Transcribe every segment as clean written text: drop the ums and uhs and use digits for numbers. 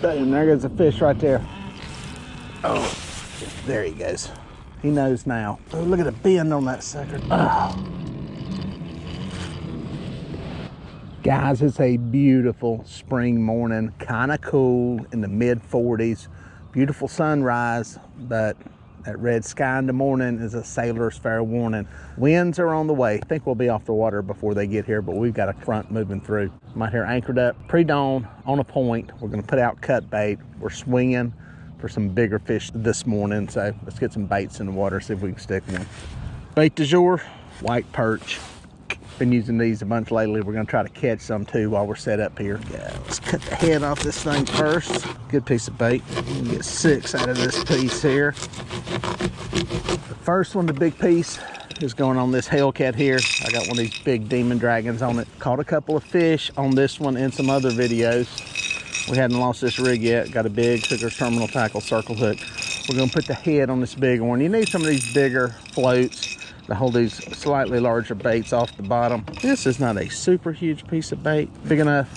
Boom, there goes a fish right there. Oh, there he goes. He knows now. Oh, look at the bend on that sucker. Oh. Guys, it's a beautiful spring morning, kind of cool in the mid 40s. Beautiful sunrise, but that red sky in the morning is a sailor's fair warning. Winds are on the way. I think we'll be off the water before they get here, but we've got a front moving through. I'm out here anchored up pre-dawn on a point. We're gonna put out cut bait. We're swinging for some bigger fish this morning, so let's get some baits in the water, see if we can stick one. Bait du jour, white perch. Been using these a bunch lately. We're gonna try to catch some too while we're set up here. Yeah, let's cut the head off this thing first. Good piece of bait. Get 6 out of this piece here. The first one, the big piece, is going on this Hellcat here. I got one of these big demon dragons on it. Caught a couple of fish on this one in some other videos. We hadn't lost this rig yet. Got a big Hooker's Terminal Tackle circle hook. We're gonna put the head on this big one. You need some of these bigger floats to hold these slightly larger baits off the bottom. This is not a super huge piece of bait. Big enough,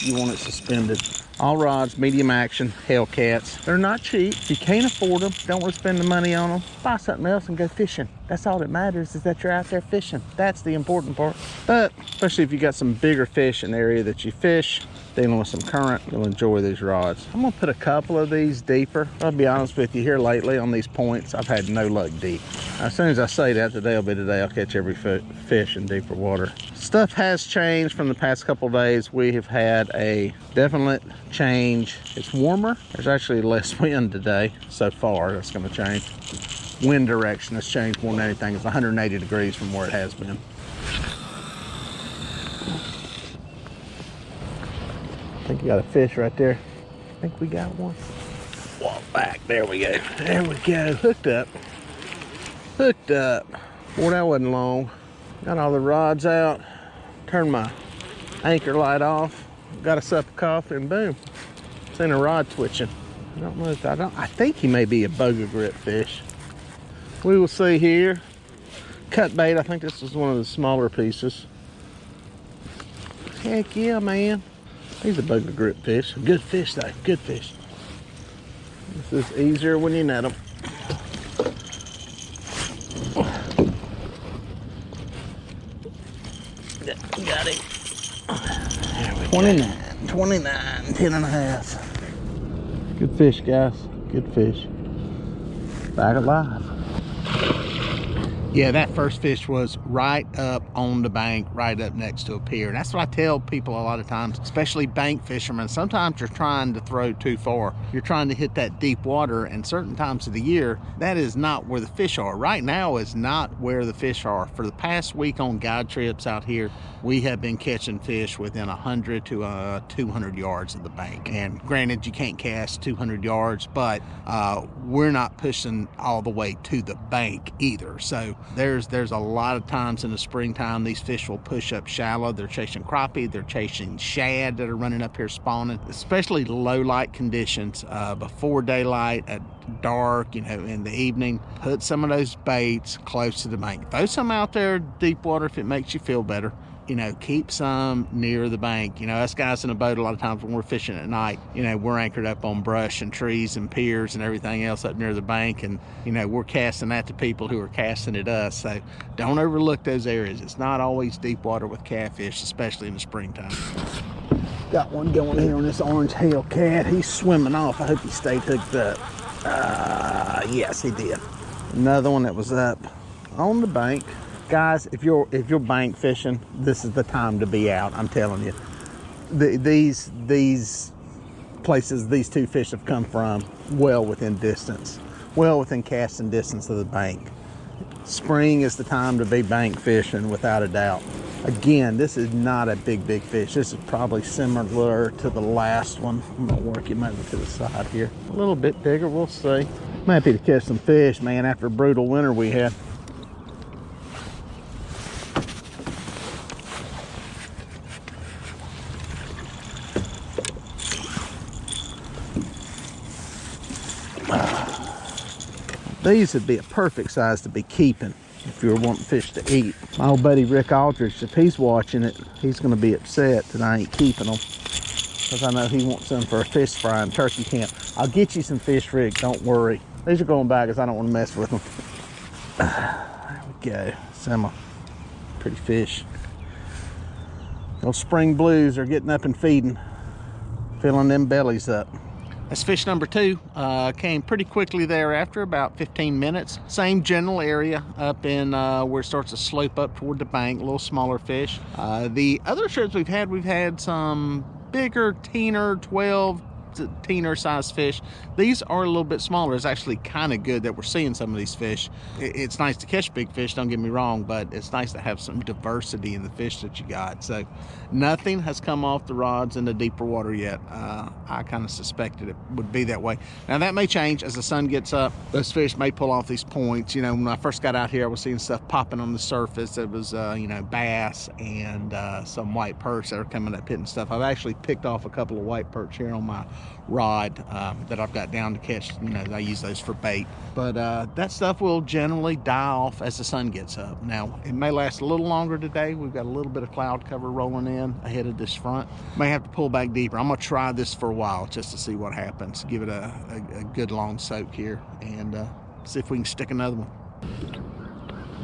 you want it suspended. All rods, medium action, Hellcats. They're not cheap. If you can't afford them, don't want to spend the money on them, buy something else and go fishing. That's all that matters, is that you're out there fishing. That's the important part. But especially if you got some bigger fish in the area that you fish, dealing with some current, you'll enjoy these rods. I'm gonna put a couple of these deeper. I'll be honest with you, here lately on these points, I've had no luck deep. As soon as I say that, today will be the day I'll catch every fish in deeper water. Stuff has changed from the past couple of days. We have had a definite change. It's warmer. There's actually less wind today so far. That's gonna change. Wind direction has changed more than anything. It's 180 degrees from where it has been. I think you got a fish right there. I think we got one. Walk back, there we go. There we go, hooked up. Hooked up. Boy, that wasn't long. Got all the rods out. Turned my anchor light off. Got us up a coffee and boom. Seen a rod twitching. I don't know if I think he may be a boga grip fish. We will see here. Cut bait, I think this is one of the smaller pieces. Heck yeah, man. He's a boga grip fish. Good fish though, good fish. This is easier when you net them. Got it. 29, 10 and a half. Good fish, guys, good fish. Back alive. Yeah, that first fish was right up on the bank, right up next to a pier. And that's what I tell people a lot of times, especially bank fishermen. Sometimes you're trying to throw too far. You're trying to hit that deep water, and certain times of the year, that is not where the fish are. Right now is not where the fish are. For the past week on guide trips out here, we have been catching fish within 100 to 200 yards of the bank. And granted, you can't cast 200 yards, but we're not pushing all the way to the bank either. So there's a lot of times in the springtime these fish will push up shallow. They're chasing crappie, they're chasing shad that are running up here spawning, especially low light conditions before daylight, at dark, you know, in the evening. Put some of those baits close to the bank. Throw some out there deep water if it makes you feel better. You know, keep some near the bank. You know, us guys in a boat, a lot of times when we're fishing at night, you know, we're anchored up on brush and trees and piers and everything else up near the bank. And, you know, we're casting that to people who are casting at us. So don't overlook those areas. It's not always deep water with catfish, especially in the springtime. Got one going here on this orange Hellcat. He's swimming off. I hope he stayed hooked up. Yes, he did. Another one that was up on the bank. Guys, if you're bank fishing, this is the time to be out. I'm telling you, these places these two fish have come from, well within distance, well within casting distance of the bank. Spring is the time to be bank fishing, without a doubt. Again, this is not a big fish. This is probably similar to the last one. I'm gonna work him over to the side here. A little bit bigger, we'll see. I'm happy to catch some fish, man, after a brutal winter we had. These would be a perfect size to be keeping if you're wanting fish to eat. My old buddy Rick Aldrich, if he's watching it, he's going to be upset that I ain't keeping them. because I know he wants some for a fish fry and turkey camp. I'll get you some fish rig, don't worry. These are going back because I don't want to mess with them. There we go. Some pretty fish. Those spring blues are getting up and feeding, filling them bellies up. That's fish number 2. Came pretty quickly thereafter, about 15 minutes. Same general area up in where it starts to slope up toward the bank, a little smaller fish. The other trips we've had some bigger teener, 12 teener size fish. These are a little bit smaller. It's actually kind of good that we're seeing some of these fish. It's nice to catch big fish, don't get me wrong, but it's nice to have some diversity in the fish that you got. So nothing has come off the rods in the deeper water yet. I kind of suspected it would be that way. Now that may change as the sun gets up. Those fish may pull off these points. You know, when I first got out here, I was seeing stuff popping on the surface. It was you know, bass and some white perch that are coming up hitting stuff. I've actually picked off a couple of white perch here on my rod that I've got down to catch. You know, I use those for bait, but that stuff will generally die off as the sun gets up. Now it may last a little longer today. We've got a little bit of cloud cover rolling in ahead of this front. May have to pull back deeper. I'm gonna try this for a while just to see what happens, give it a good long soak here, and see if we can stick another one.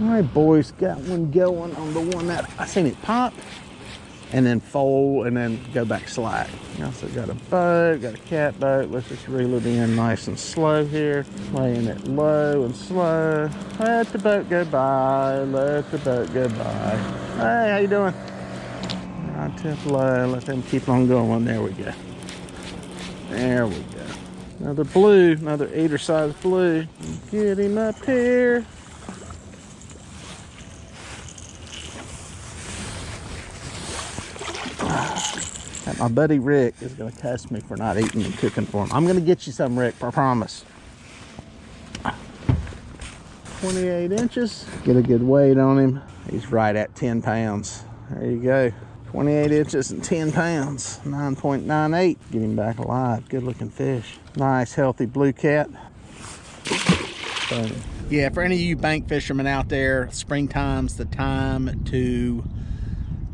All right, boys, got one going on the one that I seen it pop and then fold and then go back slack. You also got a boat, got a cat boat. Let's just reel it in nice and slow here. Laying it low and slow. Let the boat go by, let the boat go by. Hey, how you doing? Right tip low, let them keep on going. There we go. There we go. Another blue, another 8er size blue. Get him up here. My buddy Rick is going to cuss me for not eating and cooking for him. I'm going to get you some, Rick, I promise. 28 inches. Get a good weight on him. He's right at 10 pounds. There you go. 28 inches and 10 pounds. 9.98. Get him back alive. Good looking fish. Nice, healthy blue cat. Yeah, for any of you bank fishermen out there, springtime's the time to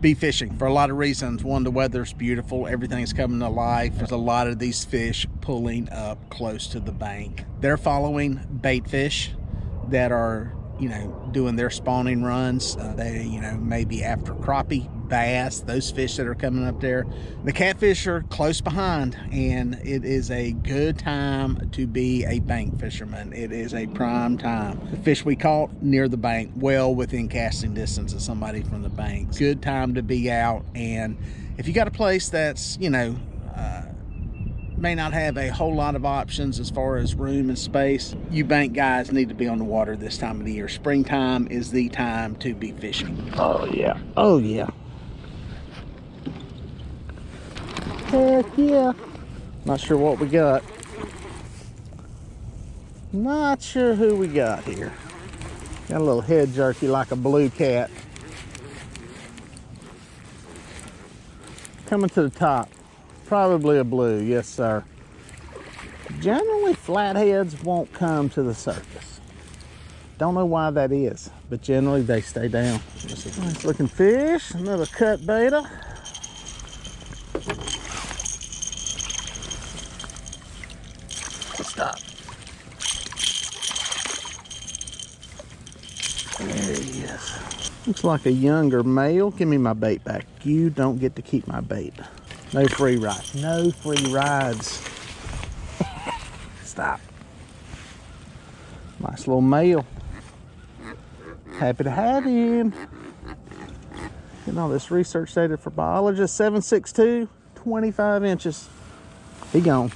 be fishing for a lot of reasons. One, the weather's beautiful, everything's coming to life. There's a lot of these fish pulling up close to the bank. They're following bait fish that are, you know, doing their spawning runs. They, you know, maybe after crappie, bass, those fish that are coming up there. The catfish are close behind, and it is a good time to be a bank fisherman. It is a prime time. The fish we caught near the bank, well within casting distance of somebody from the bank. Good time to be out, and if you got a place that's, you know, may not have a whole lot of options as far as room and space, you bank guys need to be on the water this time of the year. Springtime is the time to be fishing. Oh yeah, oh yeah. Heck yeah. Not sure what we got. Not sure who we got here. Got a little head jerky like a blue cat. Coming to the top. Probably a blue, yes sir. Generally flatheads won't come to the surface. Don't know why that is, but generally they stay down. Nice looking fish, another cut beta. Stop. There he is. Looks like a younger male. Give me my bait back. You don't get to keep my bait. No free rides. No free rides. Stop. Nice little male. Happy to have him. Getting all this research data for biologists. 7'6", 25 inches. He gone.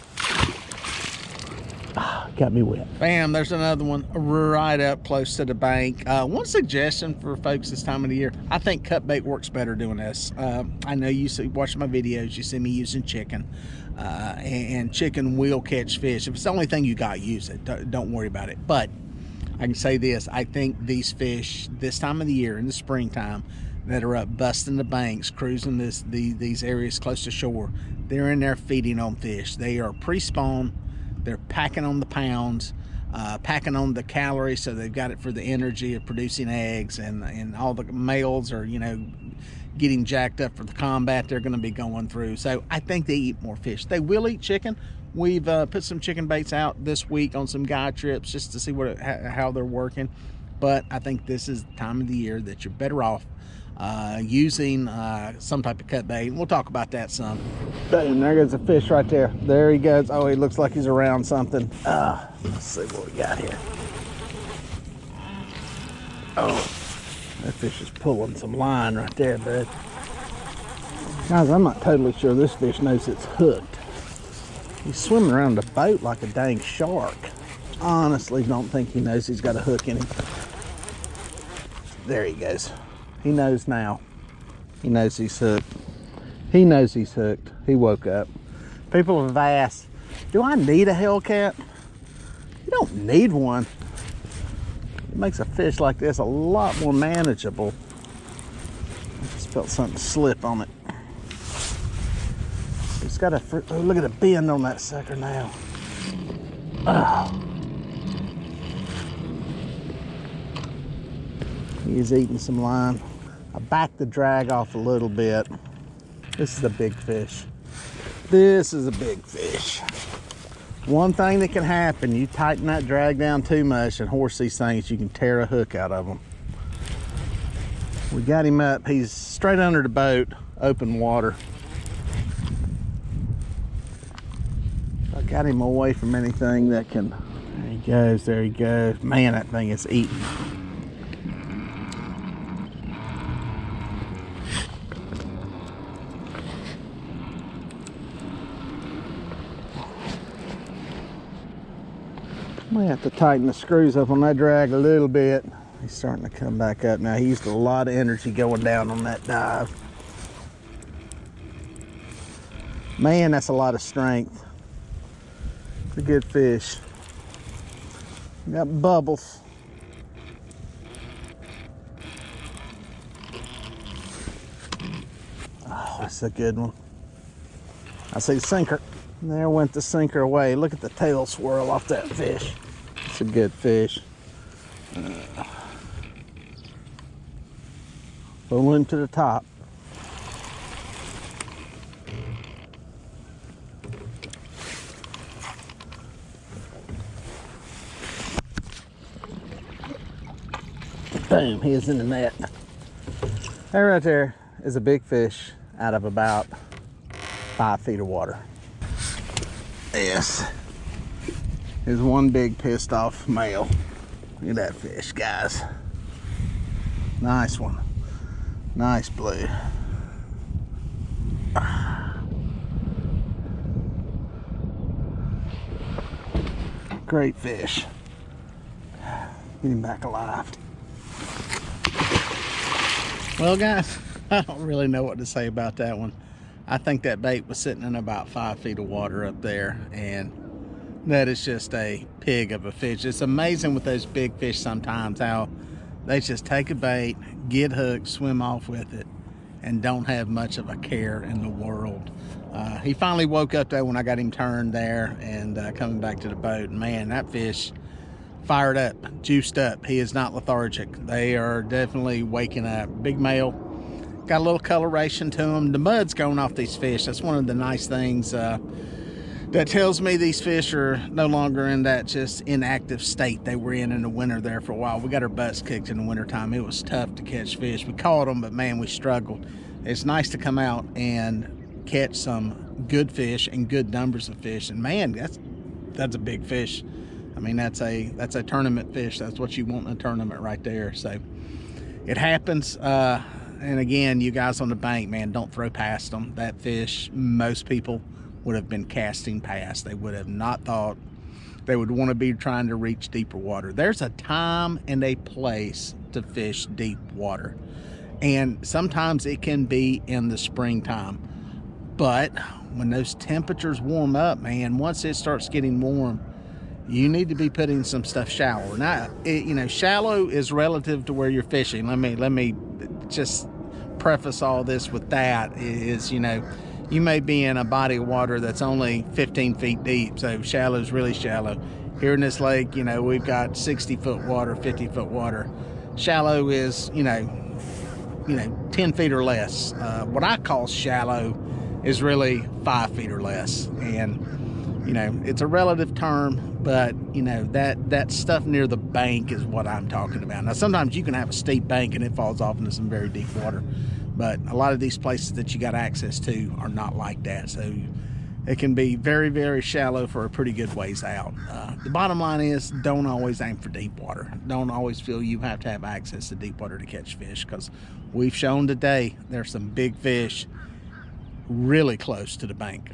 Got me wet. Bam, there's another one right up close to the bank. One suggestion for folks this time of the year, I think cut bait works better doing this. I know you watch my videos, you see me using chicken, and chicken will catch fish. If it's the only thing you got, use it. Don't worry about it. But I can say this, I think these fish this time of the year, in the springtime, that are up busting the banks, cruising these areas close to shore, they're in there feeding on fish. They are pre-spawn. They're packing on the pounds, packing on the calories, so they've got it for the energy of producing eggs, and all the males are, you know, getting jacked up for the combat they're going to be going through. So I think they eat more fish. They will eat chicken. We've put some chicken baits out this week on some guide trips just to see how they're working. But I think this is the time of the year that you're better off using some type of cut bait. We'll talk about that some. Boom, there goes a fish right there. There he goes. Oh, he looks like he's around something. Let's see what we got here. Oh, that fish is pulling some line right there, bud. Guys, I'm not totally sure this fish knows it's hooked. He's swimming around the boat like a dang shark. Honestly, don't think he knows he's got a hook in him. There he goes. He knows now. He knows he's hooked. He knows he's hooked. He woke up. People have asked, do I need a Hellcat? You don't need one. It makes a fish like this a lot more manageable. I just felt something slip on it. It's got a, oh, look at the bend on that sucker now. Oh. He is eating some line. I backed the drag off a little bit. This is a big fish. This is a big fish. One thing that can happen, you tighten that drag down too much and horse these things, you can tear a hook out of them. We got him up. He's straight under the boat, open water. I got him away from anything that can, there he goes, there he goes. Man, that thing is eating. Might have to tighten the screws up on that drag a little bit. He's starting to come back up now. He used a lot of energy going down on that dive. Man, that's a lot of strength. It's a good fish. Got bubbles. Oh, that's a good one. I see sinker. There went the sinker away. Look at the tail swirl off that fish. It's a good fish. Pull him to the top. Boom, he is in the net. That right there is a big fish out of about 5 feet of water. Yes, here's one big pissed off male. Look at that fish, guys. Nice one. Nice blue. Great fish. Get him back alive. Well, guys, I don't really know what to say about that one. I think that bait was sitting in about 5 feet of water up there, and that is just a pig of a fish. It's amazing with those big fish sometimes how they just take a bait, get hooked, swim off with it, and don't have much of a care in the world. He finally woke up though when I got him turned there and coming back to the boat. And man, that fish fired up, juiced up. He is not lethargic. They are definitely waking up. Big male. Got a little coloration to them. The mud's going off these fish. That's one of the nice things that tells me these fish are no longer in that just inactive state they were in the winter there for a while. We got our butts kicked in the wintertime. It was tough to catch fish. We caught them, but man, we struggled. It's nice to come out and catch some good fish and good numbers of fish. And man, that's a big fish. I mean, that's a tournament fish. That's what you want in a tournament right there. So it happens. And again, you guys on the bank, man, don't throw past them. That fish, most people would have been casting past. They would have not thought they would want to be trying to reach deeper water. There's a time and a place to fish deep water. And sometimes it can be in the springtime. But when those temperatures warm up, man, once it starts getting warm, you need to be putting some stuff shallow. Now, shallow is relative to where you're fishing. Let me just preface all this with that is, you may be in a body of water that's only 15 feet deep, so shallow is really shallow. Here in this lake, we've got 60-foot water, 50-foot water. Shallow is, you know, 10 feet or less. What I call shallow is really 5 feet or less. And, you know, it's a relative term, but, you know, that stuff near the bank is what I'm talking about. Now, sometimes you can have a steep bank and it falls off into some very deep water, but a lot of these places that you got access to are not like that. So it can be very, very shallow for a pretty good ways out. The bottom line is, don't always aim for deep water. Don't always feel you have to have access to deep water to catch fish, because we've shown today there's some big fish really close to the bank.